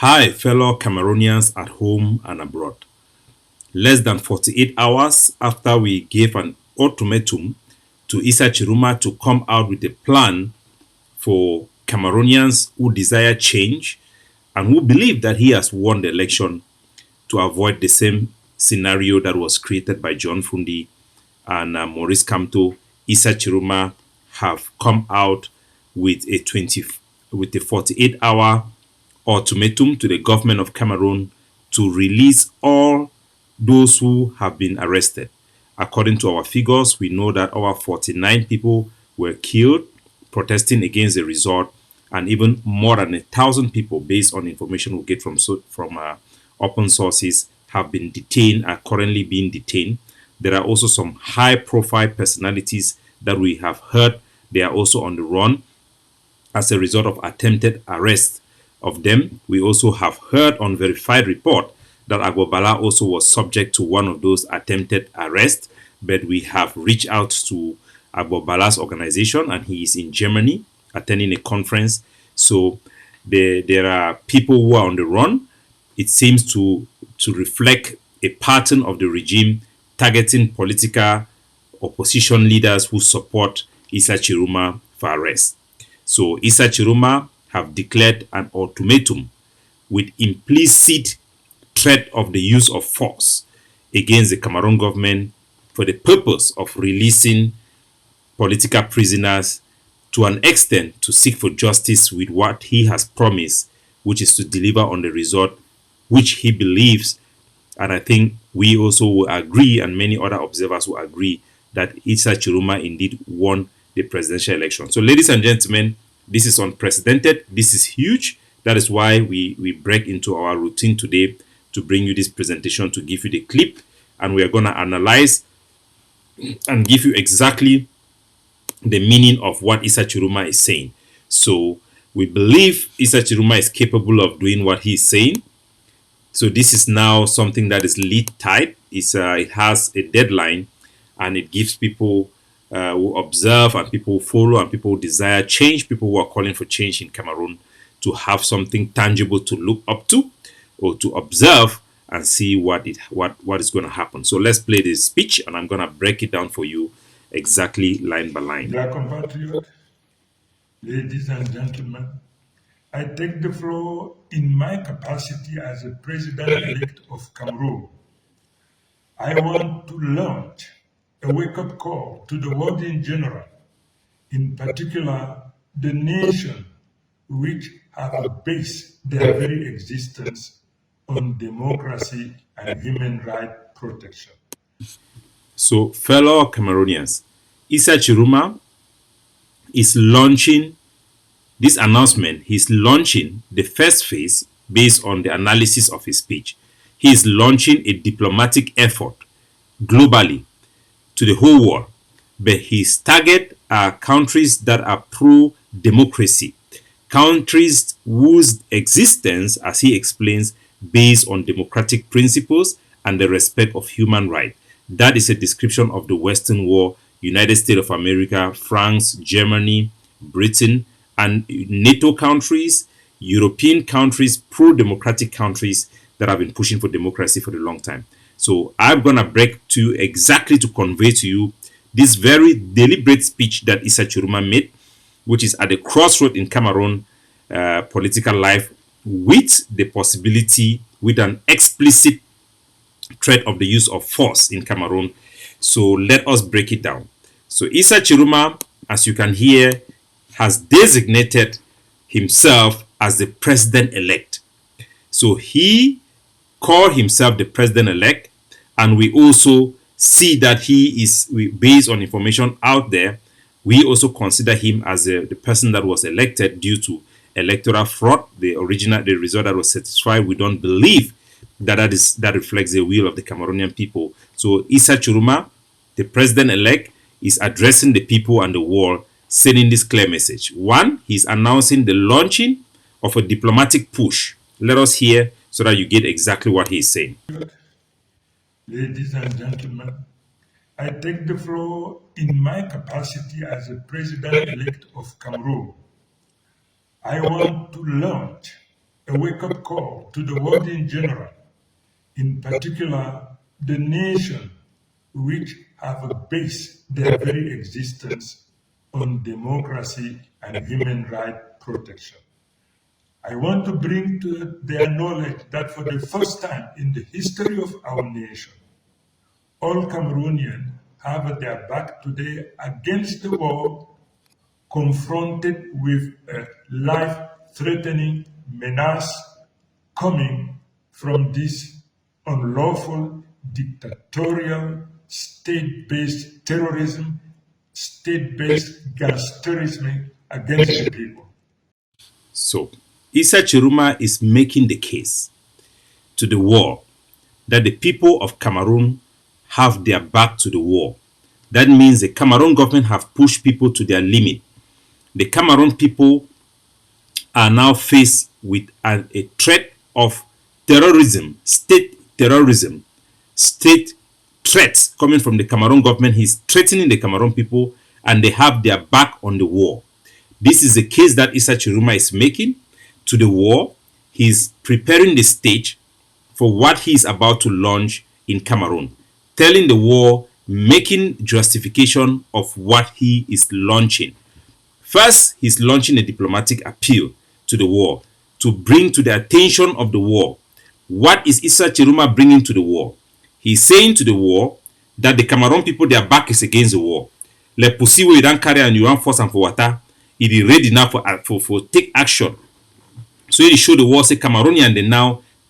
Hi, fellow Cameroonians at home and abroad. Less than 48 hours after we gave an ultimatum to Issa Tchiroma to come out with a plan for Cameroonians who desire change and who believe that he has won the election to avoid the same scenario that was created by John Fundi and Maurice Kamto. Issa Tchiroma have come out with a 48-hour ultimatum to the government of Cameroon to release all those who have been arrested. According to our figures, we know that over 49 people were killed protesting against the result, and even more than 1,000 people, based on information we get from open sources, have been detained, are currently being detained. There are also some high-profile personalities that we have heard they are also on the run as a result of attempted arrest of them. We also have heard on verified report that Agbobala also was subject to one of those attempted arrests, but we have reached out to Agbobala's organization and he is in Germany attending a conference. So there are people who are on the run. It seems to reflect a pattern of the regime targeting political opposition leaders who support Issa Tchiroma for arrest. So Issa Tchiroma have declared an ultimatum with implicit threat of the use of force against the Cameroon government for the purpose of releasing political prisoners to an extent to seek for justice with what he has promised, which is to deliver on the result which he believes, and I think we also will agree, and many other observers will agree, that Issa Tchiroma indeed won the presidential election. So, ladies and gentlemen, this is unprecedented. This is huge. That is why we break into our routine today to bring you this presentation, to give you the clip, and we are going to analyze and give you exactly the meaning of what Issa Tchiroma is saying. So we believe Issa Tchiroma is capable of doing what he is saying. So this is now something that is lead type. It has a deadline, and it gives people who observe and people who follow and people who desire change, people who are calling for change in Cameroon, to have something tangible to look up to or to observe and see what is going to happen. So let's play this speech, and I'm going to break it down for you exactly line by line. Dear compatriots, ladies and gentlemen, I take the floor in my capacity as a president-elect of Cameroon. I want to launch a wake-up call to the world in general, in particular the nation which have based their very existence on democracy and human rights protection. So, fellow Cameroonians, Issa Tchiroma is launching this announcement. He's launching the first phase based on the analysis of his speech. He is launching a diplomatic effort globally to the whole world, but his target are countries that are pro-democracy, countries whose existence, as he explains, based on democratic principles and the respect of human rights. That is a description of the Western world: United States of America, France, Germany, Britain, and NATO countries, European countries, pro-democratic countries that have been pushing for democracy for a long time. So I'm going to break to exactly to convey to you this very deliberate speech that Issa Tchiroma made, which is at the crossroad in Cameroon political life, with the possibility, with an explicit threat of the use of force in Cameroon. So let us break it down. So Issa Tchiroma, as you can hear, has designated himself as the president-elect. So he called himself the president-elect, and we also see that he is, based on information out there, we also consider him as the person that was elected due to electoral fraud. The result that was satisfied, we don't believe that reflects the will of the Cameroonian people. So Issa Tchiroma, the president-elect, is addressing the people and the world, sending this clear message. One, he's announcing the launching of a diplomatic push. Let us hear so that you get exactly what he's saying. Ladies and gentlemen, I take the floor in my capacity as a president-elect of Cameroon. I want to launch a wake-up call to the world in general, in particular the nation which have based their very existence on democracy and human rights protection. I want to bring to their knowledge that for the first time in the history of our nation, all Cameroonians have their back today against the war, confronted with a life-threatening menace coming from this unlawful, dictatorial, state-based terrorism, state-based gangsterism against the people. So, Issa Tchiroma is making the case to the world that the people of Cameroon have their back to the war. That means the Cameroon government have pushed people to their limit. The Cameroon people are now faced with a threat of terrorism, state threats coming from the Cameroon government. He's threatening the Cameroon people and they have their back on the war. This is the case that Issa Tchiroma is making to the war. He's preparing the stage for what he's about to launch in Cameroon, telling the war, making justification of what he is launching. First, he's launching a diplomatic appeal to the war to bring to the attention of the war. What is Issa Tchiroma bringing to the war? He's saying to the war that the Cameroon people, their back is against the war. Le pussy we don't carry and you want force and for water, it is ready now for take action. So it show the war say Cameroonian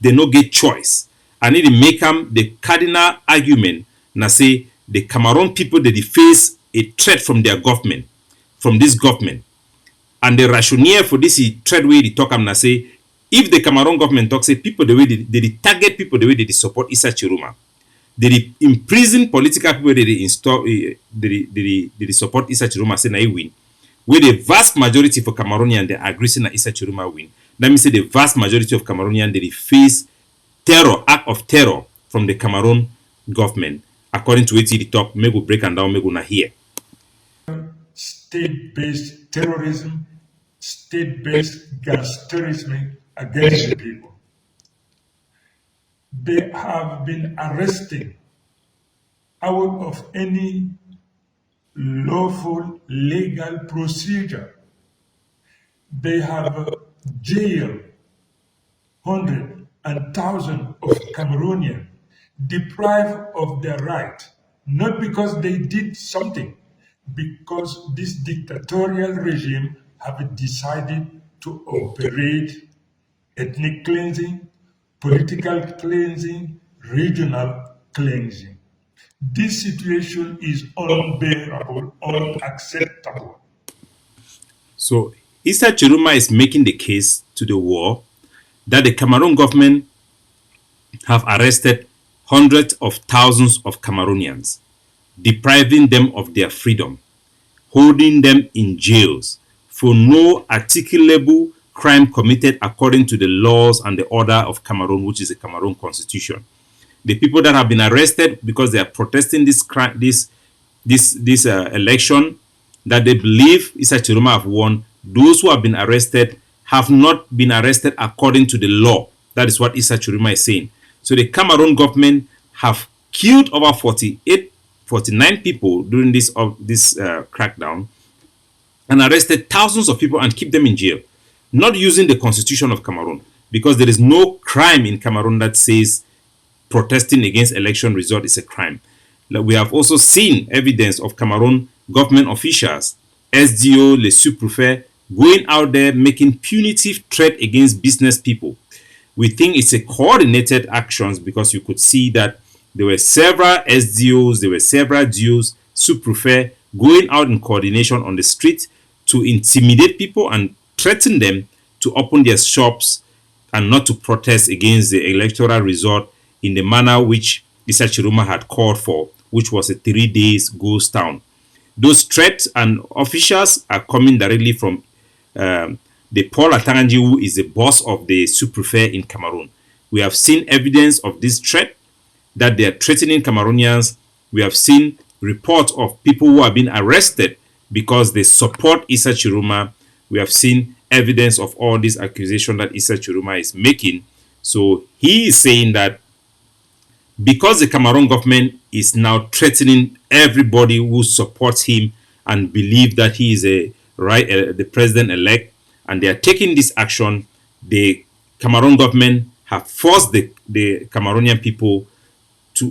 they no get choice. And it make them the cardinal argument na say the Cameroon people they face a threat from their government, from this government. And the rationale for this threat way they talk am na say if the Cameroon government talk say people the way they target people the way they support Issa Tchiroma, they imprison political people they install they support Issa Tchiroma say na he win. Where the vast majority for Cameroonians they agree say na Issa Tchiroma win. That means say the vast majority of Cameroonians they face act of terror from the Cameroon government. According to what he talk, me go break and down, me go na here. State-based terrorism, state-based gangsterism against the people. They have been arresting out of any lawful legal procedure. They have jailed hundreds and thousands of Cameroonians, deprived of their right, not because they did something, because this dictatorial regime have decided to operate ethnic cleansing, political cleansing, regional cleansing. This situation is unbearable, unacceptable. So Issa Tchiroma is making the case to the war that the Cameroon government have arrested hundreds of thousands of Cameroonians, depriving them of their freedom, holding them in jails for no articulable crime committed according to the laws and the order of Cameroon, which is the Cameroon constitution. The people that have been arrested because they are protesting this election that they believe Issa Tchiroma have won, those who have been arrested have not been arrested according to the law. That is what Issa Tchiroma is saying. So the Cameroon government have killed over 49 people during this crackdown and arrested thousands of people and keep them in jail, not using the constitution of Cameroon, because there is no crime in Cameroon that says protesting against election result is a crime. We have also seen evidence of Cameroon government officials, SDO, les sous-préfets, going out there making punitive threat against business people. We think it's a coordinated actions because you could see that there were several SDOs, there were several DOs, sous-préfets going out in coordination on the street to intimidate people and threaten them to open their shops and not to protest against the electoral result in the manner which Issa Tchiroma had called for, which was a 3 days ghost town. Those threats and officials are coming directly from the Paul Atanganji, who is the boss of the sous-préfet in Cameroon. We have seen evidence of this threat that they are threatening Cameroonians. We have seen reports of people who have been arrested because they support Issa Tchiroma. We have seen evidence of all these accusations that Issa Tchiroma is making. So he is saying that because the Cameroon government is now threatening everybody who supports him and believe that he is the president-elect, and they are taking this action, the Cameroon government have forced the Cameroonian people to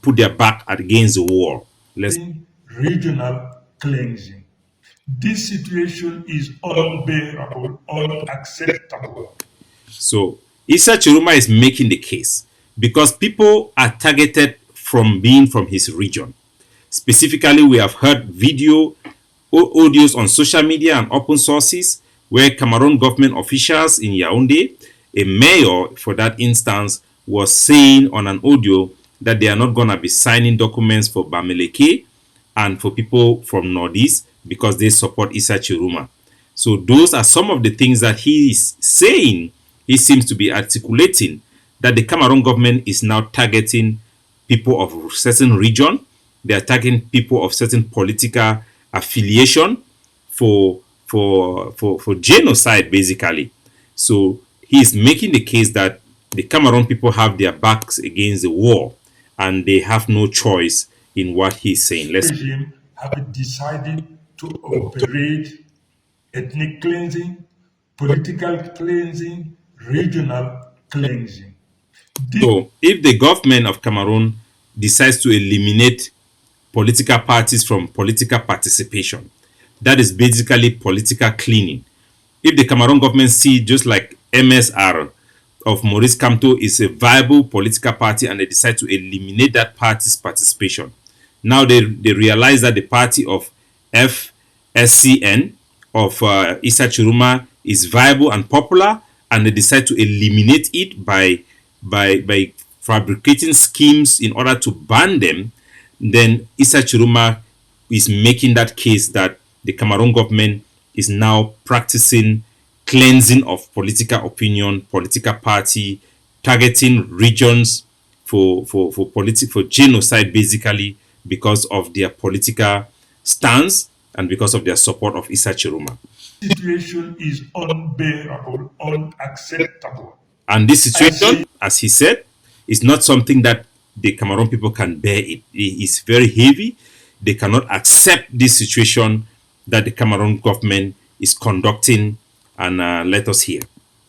put their back against the wall. Regional cleansing. This situation is unbearable, unacceptable. So Issa Tchiroma is making the case because people are targeted from being from his region. Specifically, we have heard audios on social media and open sources where Cameroon government officials in Yaoundé, a mayor for that instance, was saying on an audio that they are not going to be signing documents for Bamileke and for people from Northeast because they support Issa Tchiroma. So those are some of the things that he is saying. He seems to be articulating that the Cameroon government is now targeting people of a certain region. They are targeting people of certain political affiliation for genocide, basically. So he is making the case that the Cameroon people have their backs against the war and they have no choice in what he's saying. Regime have decided to operate ethnic cleansing, political cleansing, regional cleansing. So if the government of Cameroon decides to eliminate political parties from political participation, that is basically political cleaning. If the Cameroon government see just like MSR of Maurice Kamto is a viable political party and they decide to eliminate that party's participation, now they realize that the party of FSCN of Issa Tchiroma is viable and popular, and they decide to eliminate it by fabricating schemes in order to ban them, then Issa Tchiroma is making that case that the Cameroon government is now practicing cleansing of political opinion, political party, targeting regions for genocide, basically because of their political stance and because of their support of Issa Tchiroma. Situation is unbearable, unacceptable. And this situation, as he said, is not something that the Cameroon people can bear. It is very heavy. They cannot accept this situation that the Cameroon government is conducting. And let us hear.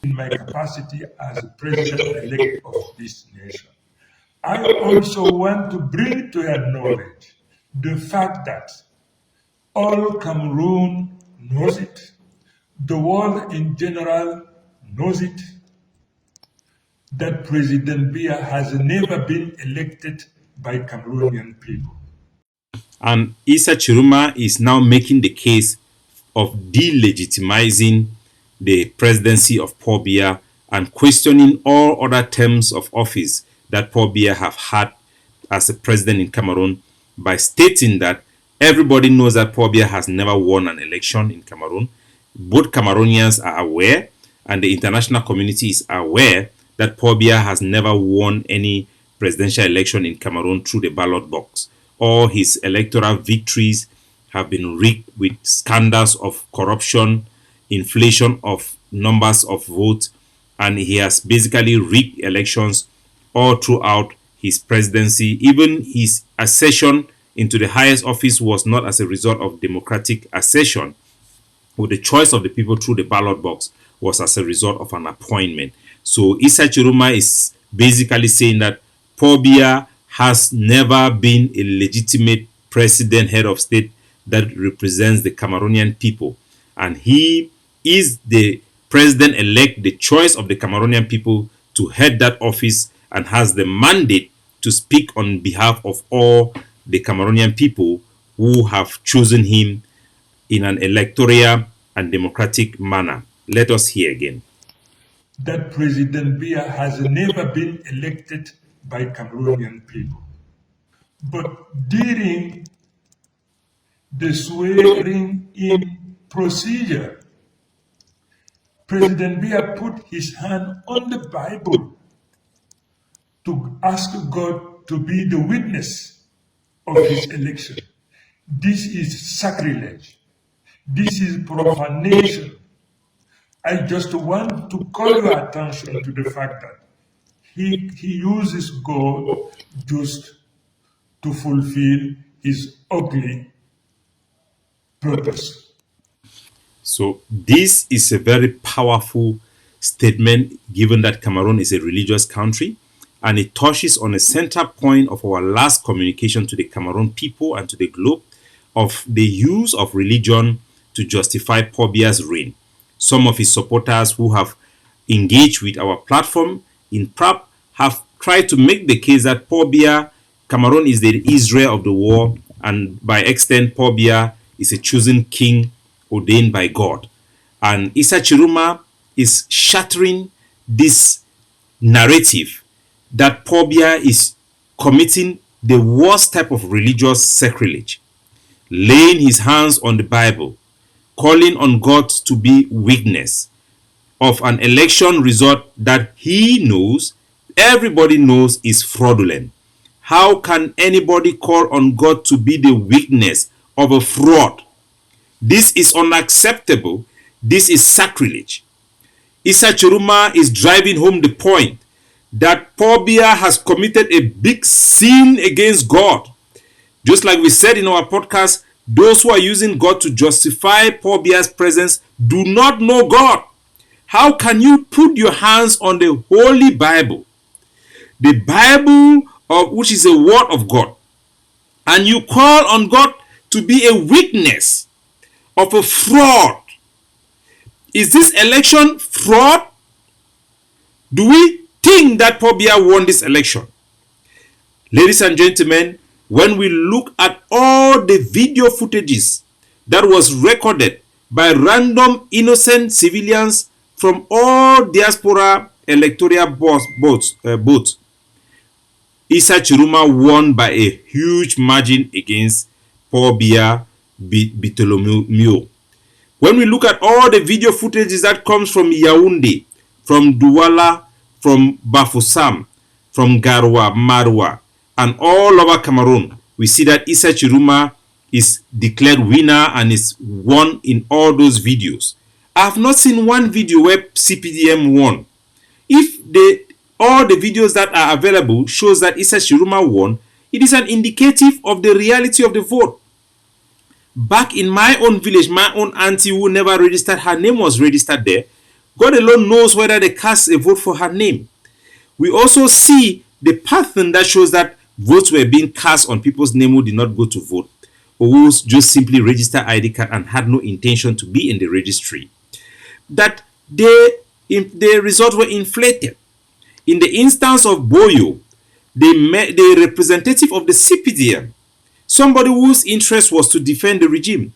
In my capacity as president-elect of this nation, I also want to bring to your knowledge the fact that all Cameroon knows it, the world in general knows it, that President Biya has never been elected by Cameroonian people. And Issa Tchiroma is now making the case of delegitimizing the presidency of Paul Biya and questioning all other terms of office that Paul Biya have had as a president in Cameroon by stating that everybody knows that Paul Biya has never won an election in Cameroon. Both Cameroonians are aware and the international community is aware that Paul Biya has never won any presidential election in Cameroon through the ballot box. All his electoral victories have been rigged with scandals of corruption, inflation of numbers of votes, and he has basically rigged elections all throughout his presidency. Even his accession into the highest office was not as a result of democratic accession, but the choice of the people through the ballot box was as a result of an appointment. So Issa Tchiroma is basically saying that Paul Biya has never been a legitimate president, head of state that represents the Cameroonian people. And he is the president-elect, the choice of the Cameroonian people to head that office, and has the mandate to speak on behalf of all the Cameroonian people who have chosen him in an electoral and democratic manner. Let us hear again. That President Biya has never been elected by Cameroonian people. But during the swearing-in procedure, President Biya put his hand on the Bible to ask God to be the witness of his election. This is sacrilege. This is profanation. I just want to call your attention to the fact that he uses God just to fulfill his ugly purpose. So this is a very powerful statement given that Cameroon is a religious country, and it touches on a center point of our last communication to the Cameroon people and to the globe of the use of religion to justify Paul Biya's reign. Some of his supporters who have engaged with our platform in PRAP have tried to make the case that Paul Biya, Cameroon is the Israel of the world, and by extent, Paul Biya is a chosen king ordained by God. And Issa Tchiroma is shattering this narrative that Paul Biya is committing the worst type of religious sacrilege, laying his hands on the Bible, calling on God to be witness of an election result that he knows, everybody knows, is fraudulent. How can anybody call on God to be the witness of a fraud? This is unacceptable. This is sacrilege. Issa Tchiroma is driving home the point that Paul Biya has committed a big sin against God. Just like we said in our podcast, those who are using God to justify Paul Biya's presence do not know God. How can you put your hands on the Holy Bible, the Bible of which is a word of God, and you call on God to be a witness of a fraud? Is this election fraud? Do we think that Paul Biya won this election? Ladies and gentlemen, when we look at all the video footages that was recorded by random innocent civilians from all diaspora electoral votes, Issa Tchiroma won by a huge margin against Paul Biya Bitolomeo. When we look at all the video footages that comes from Yaoundé, from Douala, from Bafoussam, from Garoua, Maroua, and all over Cameroon, we see that Issa Tchiroma is declared winner and is won in all those videos. I have not seen one video where CPDM won. If all the videos that are available shows that Issa Tchiroma won, it is an indicative of the reality of the vote. Back in my own village, my own auntie who never registered, her name was registered there. God alone knows whether they cast a vote for her name. We also see the pattern that shows that votes were being cast on people's name who did not go to vote, or who just simply registered ID card and had no intention to be in the registry. That the results were inflated. In the instance of Boyo, the representative of the CPDM, somebody whose interest was to defend the regime,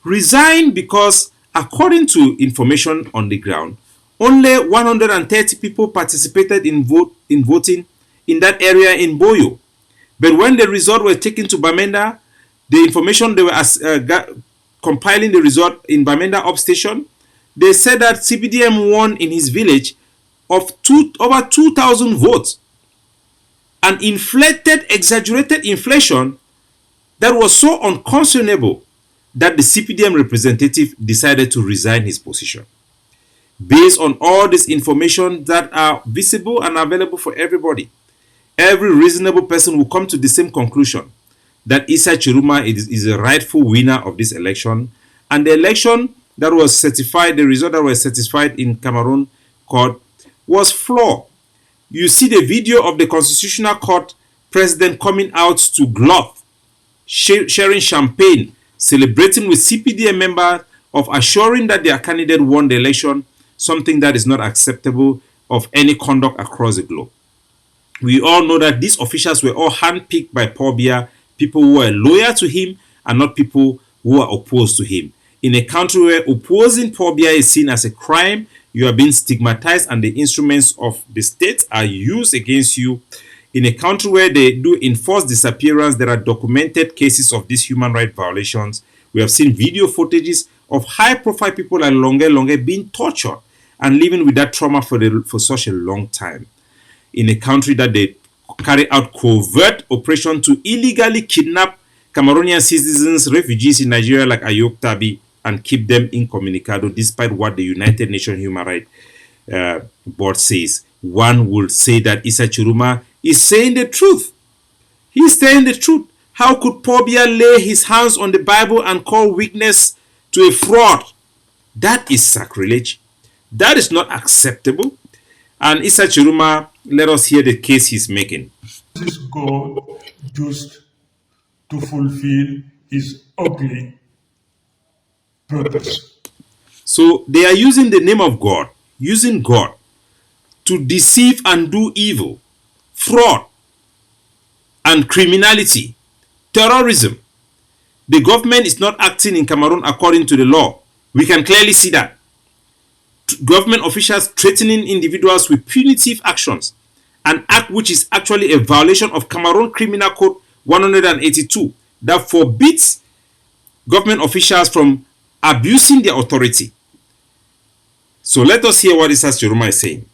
resigned because, according to information on the ground, only 130 people participated in voting in that area in Boyo. But when the result was taken to Bamenda, the information they were compiling the result in Bamenda Upstation, they said that CPDM won in his village of over 2,000 votes. An inflated, exaggerated inflation that was so unconscionable that the CPDM representative decided to resign his position. Based on all this information that are visible and available for everybody, every reasonable person will come to the same conclusion that Issa Tchiroma is a rightful winner of this election, and the election that was certified, the result that was certified in Cameroon court was flawed. You see the video of the Constitutional Court president coming out to Glouth, sharing champagne, celebrating with CPDM members of assuring that their candidate won the election, something that is not acceptable of any conduct across the globe. We all know that these officials were all handpicked by Paul Biya, people who were loyal to him and not people who are opposed to him. In a country where opposing Paul Biya is seen as a crime, you are being stigmatized and the instruments of the state are used against you. In a country where they do enforce disappearance, there are documented cases of these human rights violations. We have seen video footages of high-profile people like Longe being tortured and living with that trauma for such a long time. In a country that they carry out covert operation to illegally kidnap Cameroonian citizens, refugees in Nigeria like Ayok Tabi and keep them incommunicado despite what the United Nations Human Rights Board says. One would say that Issa Tchiroma is saying the truth. He's saying the truth. How could Pobia lay his hands on the Bible and call witness to a fraud? That is sacrilege. That is not acceptable. And Issa Tchiroma, let us hear the case he's making. This God just to fulfill his ugly purpose. So they are using the name of God, using God to deceive and do evil, fraud, and criminality, terrorism. The government is not acting in Cameroon according to the law. We can clearly see that. Government officials threatening individuals with punitive actions, an act which is actually a violation of Cameroon Criminal Code 182 that forbids government officials from abusing their authority. So let us hear what Issa Tchiroma is saying.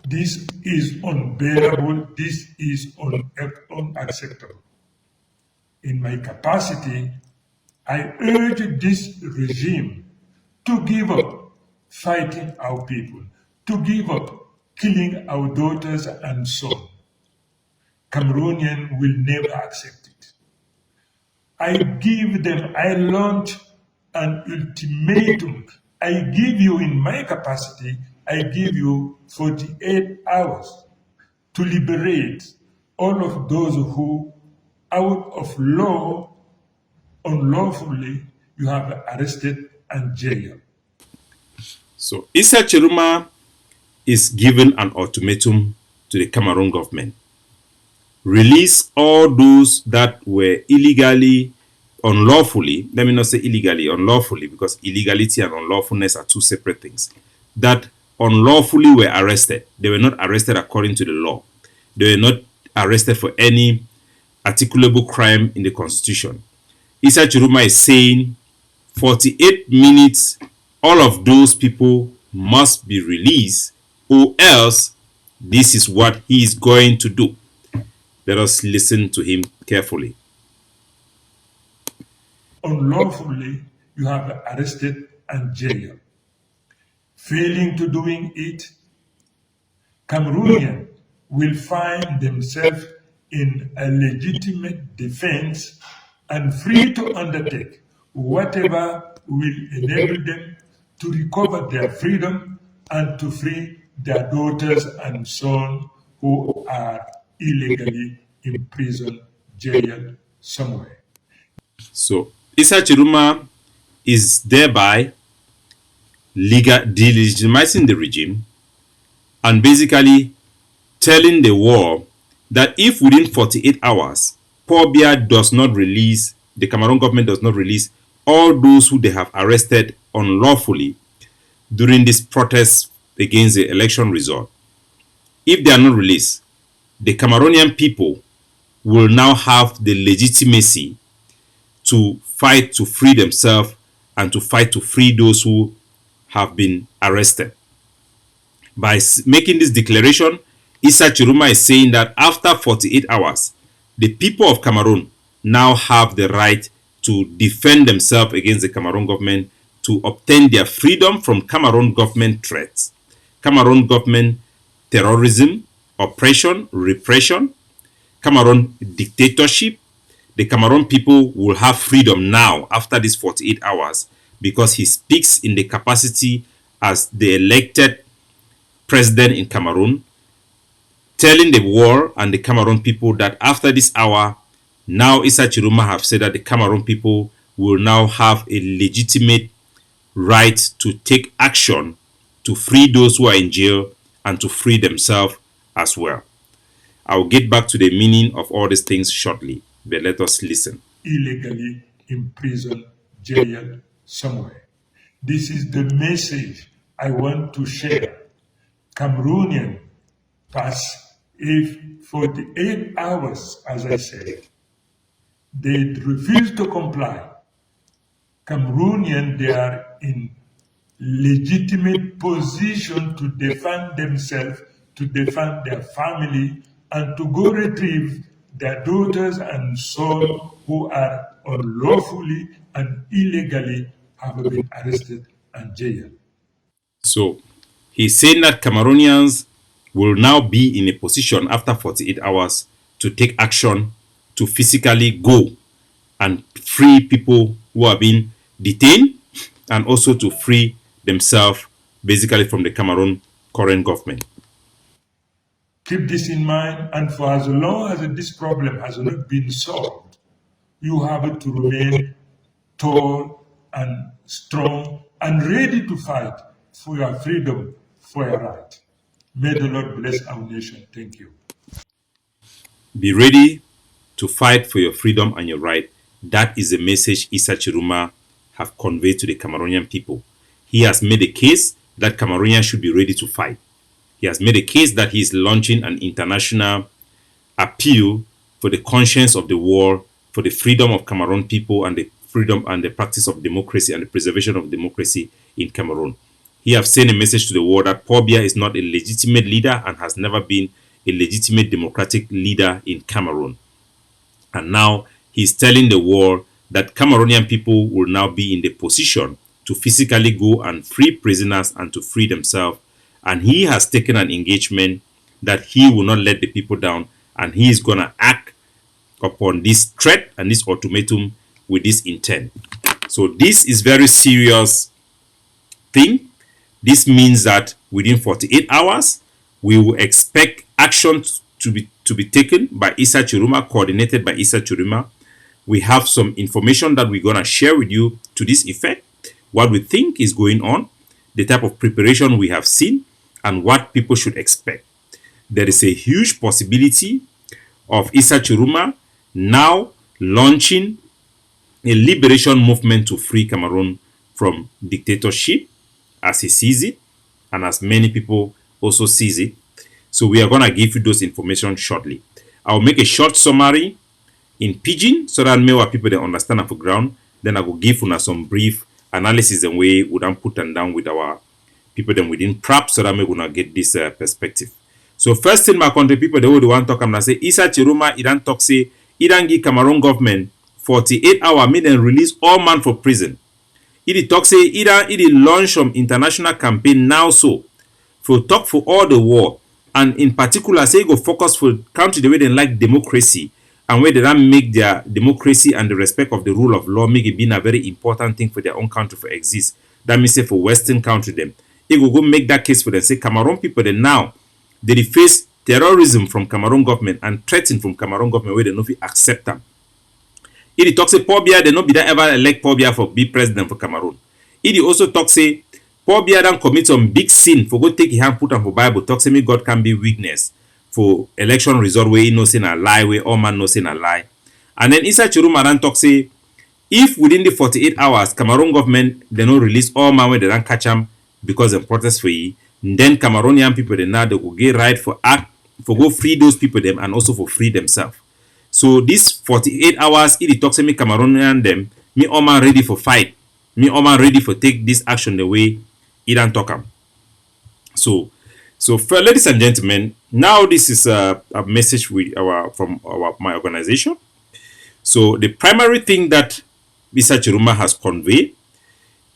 This is unbearable. This is unacceptable. In my capacity, I urge this regime to give up fighting our people, to give up killing our daughters and sons. Cameroonians will never accept it. I launch an ultimatum. I give you, in my capacity, I give you 48 hours to liberate all of those who, out of law, unlawfully, you have arrested and jailed. So Issa Tchiroma is given an ultimatum to the Cameroon government. Release all those that were illegally, unlawfully, let me not say illegally, unlawfully, because illegality and unlawfulness are two separate things, that unlawfully were arrested. They were not arrested according to the law. They were not arrested for any articulable crime in the constitution. Issa Tchiroma is saying 48 minutes, all of those people must be released, or else this is what he is going to do. Let us listen to him carefully. Unlawfully, you have arrested and jailed. Failing to doing it, Cameroonians will find themselves in a legitimate defense and free to undertake whatever will enable them to recover their freedom and to free their daughters and sons who are illegally imprisoned, jailed somewhere. So Issa Tchiroma is thereby delegitimizing the regime and basically telling the world that if within 48 hours Pobia does not release, the Cameroon government does not release all those who they have arrested unlawfully during this protest against the election result, if they are not released, the Cameroonian people will now have the legitimacy to fight to free themselves and to fight to free those who have been arrested. By making this declaration, Issa Tchiroma is saying that after 48 hours, the people of Cameroon now have the right to defend themselves against the Cameroon government, to obtain their freedom from Cameroon government threats, Cameroon government terrorism, oppression, repression, Cameroon dictatorship. The Cameroon people will have freedom now after these 48 hours because he speaks in the capacity as the elected president in Cameroon, telling the world and the Cameroon people that after this hour, now Issa Tchiroma have said that the Cameroon people will now have a legitimate right to take action to free those who are in jail and to free themselves as well. I will get back to the meaning of all these things shortly, but let us listen. Illegally imprisoned, jailed somewhere. This is the message I want to share. Cameroonian pass if 48 hours, as I said, they refuse to comply. Cameroonians, they are in legitimate position to defend themselves, to defend their family, and to go retrieve their daughters and sons who are unlawfully and illegally have been arrested and jailed. So he's saying that Cameroonians will now be in a position after 48 hours to take action to physically go and free people who are being detained and also to free themselves basically from the Cameroon current government. Keep this in mind, and for as long as this problem has not been solved, you have to remain tall and strong and ready to fight for your freedom, for your right. May the Lord bless our nation. Thank you. Be ready to fight for your freedom and your right. That is the message Issa Tchiroma have conveyed to the Cameroonian people. He has made a case that Cameroonians should be ready to fight. He has made a case that he is launching an international appeal for the conscience of the world, for the freedom of Cameroon people and the freedom and the practice of democracy and the preservation of democracy in Cameroon. He has sent a message to the world that Paul Biya is not a legitimate leader and has never been a legitimate democratic leader in Cameroon. And now he's telling the world that Cameroonian people will now be in the position to physically go and free prisoners and to free themselves. And he has taken an engagement that he will not let the people down, and he is going to act upon this threat and this ultimatum with this intent. So this is very serious thing. This means that within 48 hours, we will expect action to be taken by Issa Tchiroma, coordinated by Issa Tchiroma. We have some information that we're going to share with you to this effect, what we think is going on, the type of preparation we have seen, and what people should expect. There is a huge possibility of Issa Tchiroma now launching a liberation movement to free Cameroon from dictatorship as he sees it and as many people also sees it. So we are going to give you those information shortly. I'll make a short summary in pidgin so that more people they understand off the ground. Then I will give you some brief analysis and way we don't put them down with our people then within PRAP so that we will get this perspective. So first thing my country people they would want to talk and say Issa Tchiroma he don't talk say he don't give Cameroon government 48 hours make them release all man for prison. He talk say he launch some international campaign now so for talk for all the war and in particular say go focus for country the way they like democracy and where they don't make their democracy and the respect of the rule of law make it being a very important thing for their own country for exist. That means say for Western country them. He will go make that case for them. Say Cameroon people then now they face terrorism from Cameroon government and threatened from Cameroon government where they no fit accept them. He talk say Paul Biya they no be that ever elect Paul Biya for be president for Cameroon. He also talk say Paul Biya don't commit some big sin for go take his hand put on for Bible talk say me God can be weakness for election result where he no say a lie where all man no say a lie. And then Issa Tchiroma don't talk say if within the 48 hours Cameroon government they no release all man where they don't catch them because of protest for ye, then Cameroonian people they now they go get right for act for go free those people them and also for free themselves. So this 48 hours it talks to me Cameroonian them me all man ready for fight, me all man ready for take this action the way it don't talk am. So for ladies and gentlemen, now this is a message with from my organization. So the primary thing that Issa Tchiroma has conveyed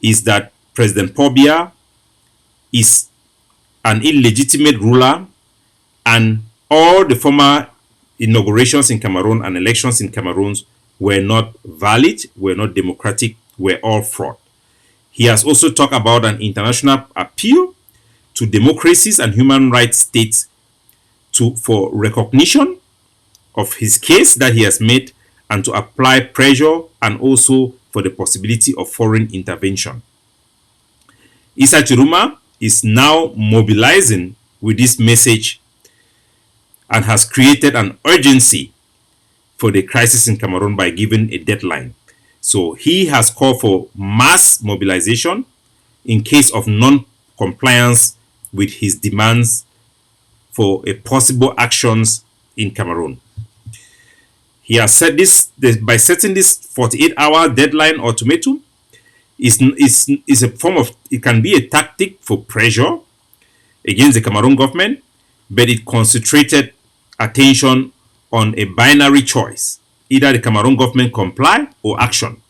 is that President Paul Biya is an illegitimate ruler and all the former inaugurations in Cameroon and elections in Cameroon were not valid, were not democratic, were all fraud. He has also talked about an international appeal to democracies and human rights states for recognition of his case that he has made and to apply pressure and also for the possibility of foreign intervention. Issa Tchiroma is now mobilizing with this message and has created an urgency for the crisis in Cameroon by giving a deadline. So he has called for mass mobilization in case of non-compliance with his demands for a possible actions in Cameroon. He has said this by setting this 48-hour deadline ultimatum is a form of, it can be a tactic for pressure against the Cameroon government, but it concentrated attention on a binary choice. Either the Cameroon government comply or action.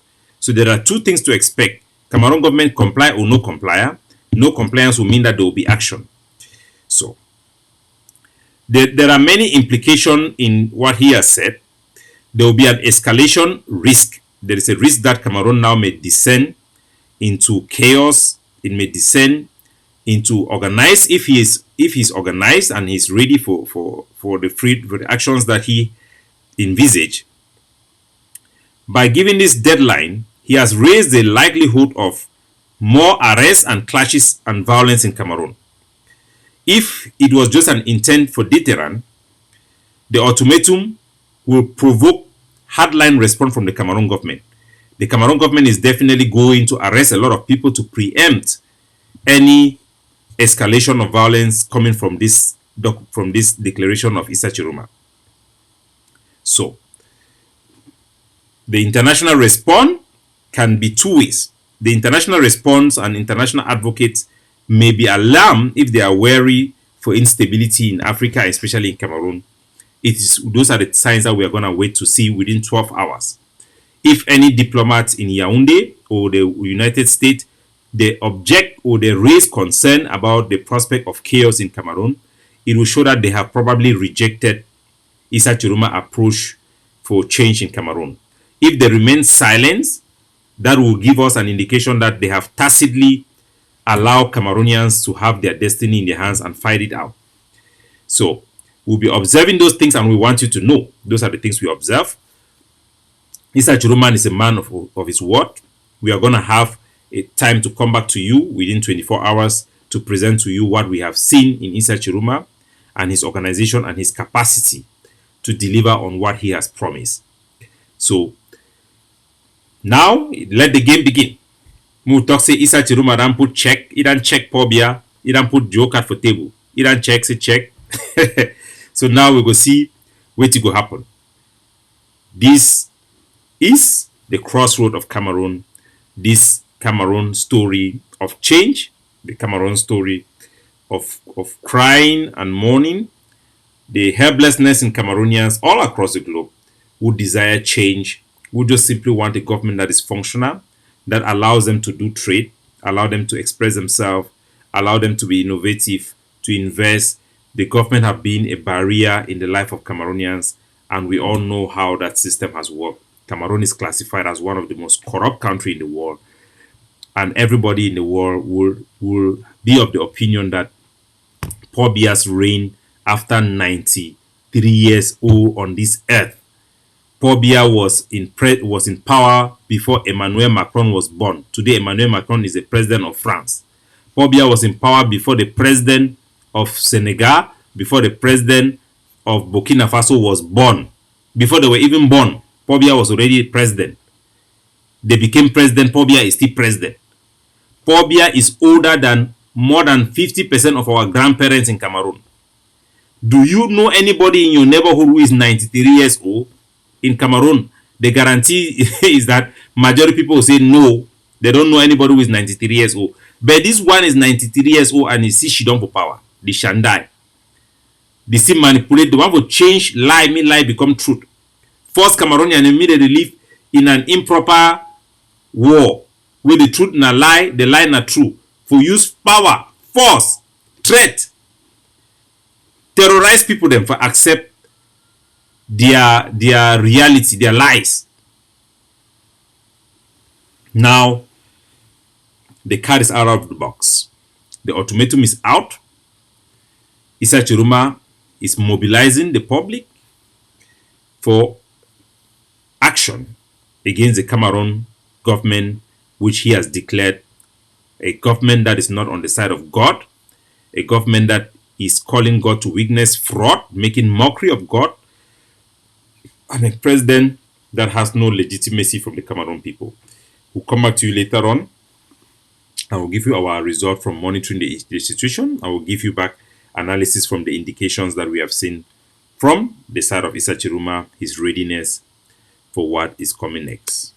So there are two things to expect. Cameroon government comply or no comply. No compliance will mean that there will be action. So there are many implications in what he has said. There will be an escalation risk. There is a risk that Cameroon now may descend into chaos. It may descend into organized, if he's organized and he's ready for the actions that he envisage. By giving this deadline, he has raised the likelihood of more arrests and clashes and violence in Cameroon. If it was just an intent for deterrent, the ultimatum will provoke hardline response from the Cameroon government. The Cameroon government is definitely going to arrest a lot of people to preempt any escalation of violence coming from this declaration of Issa Tchiroma. So the international response can be two ways. The international response and international advocates may be alarmed if they are wary for instability in Africa, especially in Cameroon. Those are the signs that we are going to wait to see within 12 hours. If any diplomats in Yaoundé or the United States, they object or they raise concern about the prospect of chaos in Cameroon, it will show that they have probably rejected Issa Tchiroma's approach for change in Cameroon. If they remain silent, that will give us an indication that they have tacitly allowed Cameroonians to have their destiny in their hands and fight it out. So we'll be observing those things, and we want you to know those are the things we observe. Issa Tchiroma is a man of his word. We are going to have a time to come back to you within 24 hours to present to you what we have seen in Issa Tchiroma and his organization and his capacity to deliver on what he has promised. So now let the game begin. Mu talk say Issa Tchiroma don't put check, he don't check Pobia, he don't put Joe card for table, he don't check, say check. So now we go see what will go happen. This is the crossroad of Cameroon. This Cameroon story of change, the Cameroon story of crying and mourning, the helplessness in Cameroonians all across the globe who desire change, who just simply want a government that is functional, that allows them to do trade, allow them to express themselves, allow them to be innovative, to invest. The government have been a barrier in the life of Cameroonians, and we all know how that system has worked. Cameroon is classified as one of the most corrupt countries in the world, and everybody in the world will be of the opinion that Paul Biya's reign after 93 years old on this earth. Paul Biya was in power before Emmanuel Macron was born. Today, Emmanuel Macron is the president of France. Paul Biya was in power before the president of Senegal, before the president of Burkina Faso was born. Before they were even born, Paul Biya was already president. They became president. Paul Biya is still president. Paul Biya is older than more than 50% of our grandparents in Cameroon. Do you know anybody in your neighborhood who is 93 years old? In Cameroon, the guarantee is that majority people will say no, they don't know anybody who is 93 years old. But this one is 93 years old and he sees she don't for power. The Shandai. They see manipulate. They want to change lie, make lie become truth. Force Cameroonian immediately live in an improper war where the truth na lie, the lie na true. For use power, force, threat, terrorize people them for accept their reality, their lies. Now, the card is out of the box. The ultimatum is out. Issa Tchiroma is mobilizing the public for action against the Cameroon government, which he has declared a government that is not on the side of God, a government that is calling God to witness fraud, making mockery of God, and a president that has no legitimacy from the Cameroon people. We'll come back to you later on. I will give you our result from monitoring the situation. I will give you back analysis from the indications that we have seen from the side of Issa Tchiroma, his readiness for what is coming next.